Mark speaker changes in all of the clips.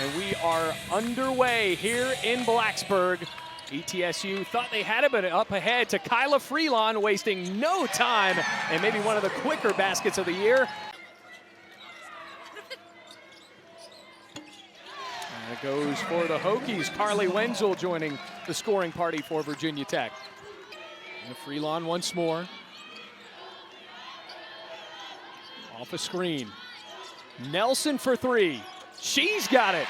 Speaker 1: And we are underway here in Blacksburg. ETSU thought they had it, but up ahead to Kyla Freelon, wasting no time, and maybe one of the quicker baskets of the year. And it goes for the Hokies. Carly Wenzel joining the scoring party for Virginia Tech. And Freelon once more. Off a screen. Nelson for three. She's got it.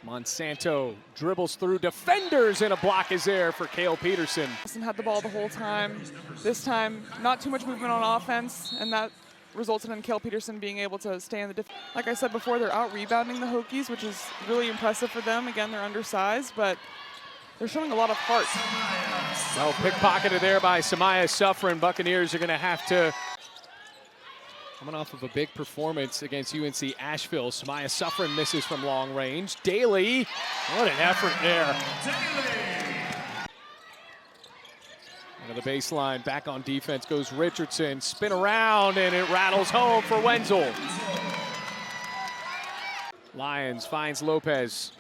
Speaker 1: Monsanto dribbles through defenders, and a block is there for Kale Peterson.
Speaker 2: Nelson had the ball the whole time. This time, not too much movement on offense, and that resulted in Kale Peterson being able to stay in the defense. Like I said before, they're out-rebounding the Hokies, which is really impressive for them. Again, they're undersized, but they're showing a lot of heart.
Speaker 1: Well, pickpocketed there by Samaya Suffren. Buccaneers are going to have to. Coming off of a big performance against UNC Asheville, Samaya Suffren misses from long range. Daly, what an effort there. Into the baseline, back on defense goes Richardson. Spin around, and it rattles home for Wenzel. Lyons finds Lopez.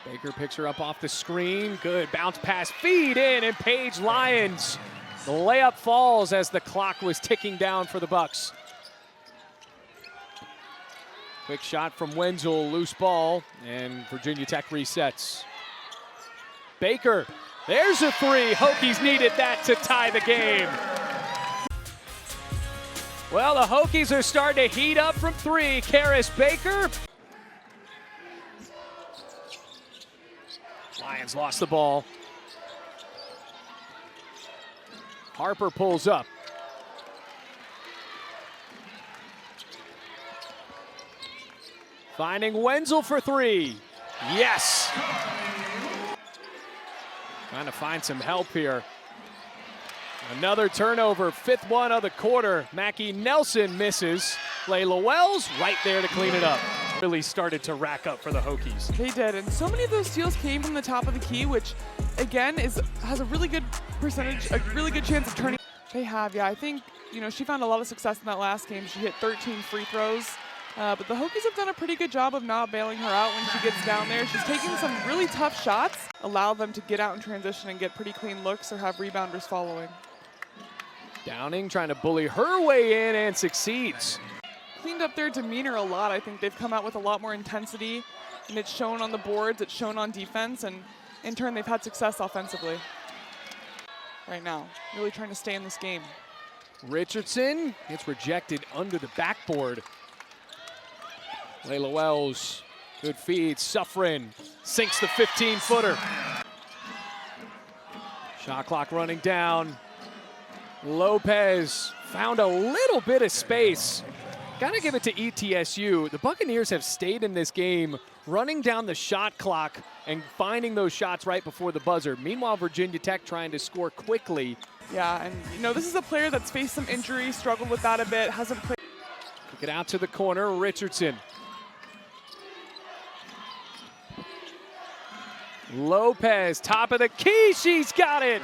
Speaker 1: Baker picks her up off the screen. Good bounce pass, feed in, and Paige Lyons. The layup falls as the clock was ticking down for the Bucks. Quick shot from Wenzel, loose ball, and Virginia Tech resets. Baker, there's a three. Hokies needed that to tie the game. Well, the Hokies are starting to heat up from three. Karis Baker. Lions lost the ball. Harper pulls up. Finding Wenzel for three. Yes. Trying to find some help here. Another turnover, fifth one of the quarter. Mackie Nelson misses. Layla Wells right there to clean it up. Really started to rack up for the Hokies.
Speaker 2: They did, and so many of those steals came from the top of the key, which again has a really good percentage, a really good chance of turning. They have, yeah. I think she found a lot of success in that last game. She hit 13 free throws, but the Hokies have done a pretty good job of not bailing her out when she gets down there. She's taking some really tough shots, allow them to get out in transition and get pretty clean looks, or have rebounders following.
Speaker 1: Downing trying to bully her way in and succeeds.
Speaker 2: Cleaned up their demeanor a lot. I think they've come out with a lot more intensity, and it's shown on the boards, it's shown on defense, and in turn they've had success offensively right now, really trying to stay in this game.
Speaker 1: Richardson gets rejected under the backboard. Layla Wells, good feed. Suffren sinks the 15-footer. Shot clock running down. Lopez found a little bit of space. Gotta give it to ETSU. The Buccaneers have stayed in this game, running down the shot clock and finding those shots right before the buzzer. Meanwhile, Virginia Tech trying to score quickly.
Speaker 2: Yeah, and this is a player that's faced some injury, struggled with that a bit, hasn't played.
Speaker 1: Kick it out to the corner, Richardson. Lopez, top of the key, she's got it.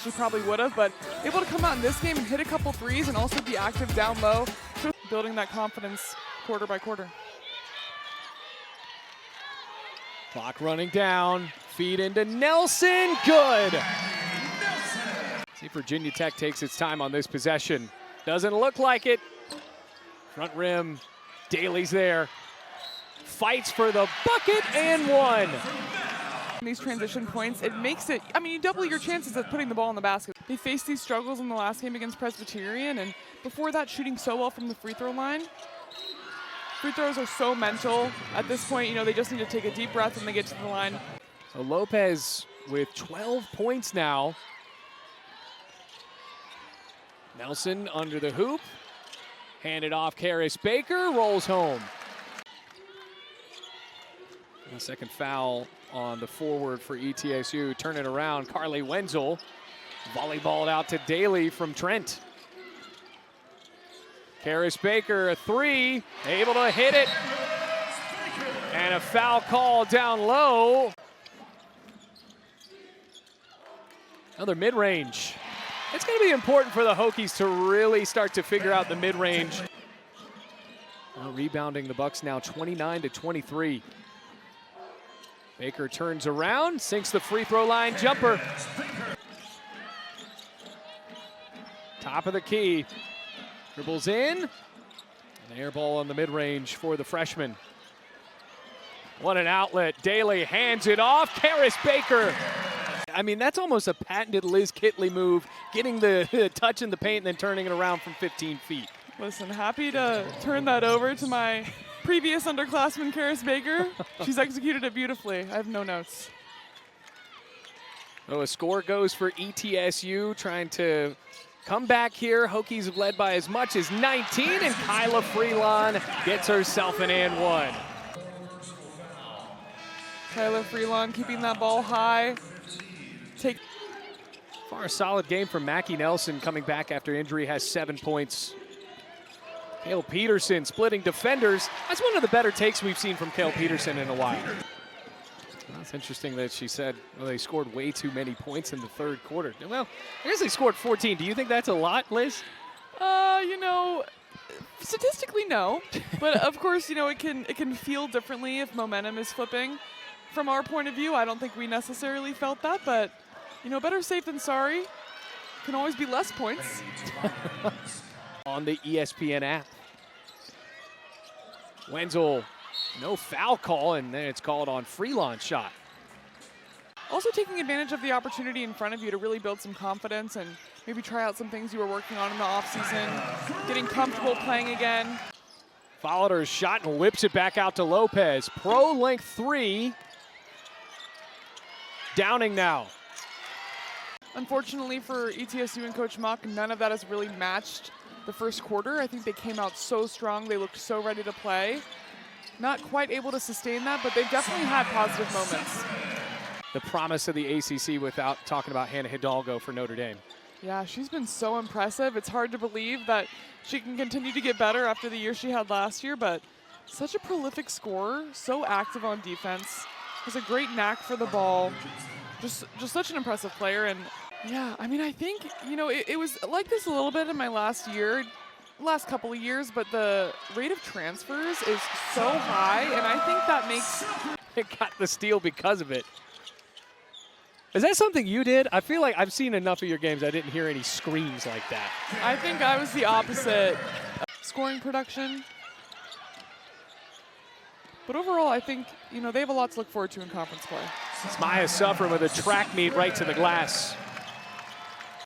Speaker 2: She probably would have, but able to come out in this game and hit a couple threes and also be active down low, building that confidence quarter by quarter.
Speaker 1: Clock running down, feed into Nelson, good. See if Virginia Tech takes its time on this possession. Doesn't look like it. Front rim, Daly's there. Fights for the bucket and one.
Speaker 2: These transition points, it makes it, you double your chances of putting the ball in the basket. They faced these struggles in the last game against Presbyterian, and before that, shooting so well from the free throw line. Free throws are so mental. At this point, they just need to take a deep breath when they get to the line.
Speaker 1: So Lopez with 12 points now. Nelson under the hoop. Handed off, Karis Baker rolls home. And a second foul on the forward for ETSU. Turn it around, Carly Wenzel. Volleyballed out to Daly from Trent. Karis Baker, a three, able to hit it. And a foul call down low. Another mid-range. It's going to be important for the Hokies to really start to figure out the mid-range. Rebounding the Bucks now 29-23. Baker turns around, sinks the free throw line jumper. Top of the key, dribbles in. An air ball on the mid-range for the freshman. What an outlet. Daly hands it off. Karis Baker. I mean, that's almost a patented Liz Kitley move, getting the touch in the paint and then turning it around from 15 feet.
Speaker 2: Listen, happy to turn that over to my previous underclassman, Karis Baker. She's executed it beautifully. I have no notes.
Speaker 1: Oh, a score goes for ETSU, trying to come back here. Hokies have led by as much as 19, and Kyla Freelon gets herself an and one.
Speaker 2: Kyla Freelon keeping that ball high.
Speaker 1: Far a solid game from Mackie Nelson, coming back after injury, has 7 points. Kale Peterson splitting defenders. That's one of the better takes we've seen from Kale Peterson in a while. That's interesting that she said, well, they scored way too many points in the third quarter. Well, I guess they scored 14. Do you think that's a lot, Liz?
Speaker 2: You know, statistically, no. But of course, you know, it can feel differently if momentum is flipping. From our point of view, I don't think we necessarily felt that, but you know, better safe than sorry. Can always be less points.
Speaker 1: On the ESPN app. Wenzel, no foul call, and then it's called on Freelon shot.
Speaker 2: Also taking advantage of the opportunity in front of you to really build some confidence and maybe try out some things you were working on in the offseason, getting comfortable playing again.
Speaker 1: Followed her shot and whips it back out to Lopez. Pro length three. Downing now.
Speaker 2: Unfortunately for ETSU and Coach Mock, none of that has really matched the first quarter. I think they came out so strong. They looked so ready to play. Not quite able to sustain that, but they've definitely had positive moments.
Speaker 1: The promise of the ACC without talking about Hannah Hidalgo for Notre Dame.
Speaker 2: Yeah, she's been so impressive. It's hard to believe that she can continue to get better after the year she had last year, but such a prolific scorer, so active on defense, has a great knack for the ball. Just such an impressive player. And yeah, I mean, I think, you know, it was like this a little bit in my last couple of years, but the rate of transfers is so high, and I think that makes
Speaker 1: it got the steal because of it. Is that something you did? I feel like I've seen enough of your games. I didn't hear any screams like that.
Speaker 2: I think I was the opposite. Scoring production. But overall, I think, you know, they have a lot to look forward to in conference play.
Speaker 1: It's Maya Suffren with a track meet right to the glass.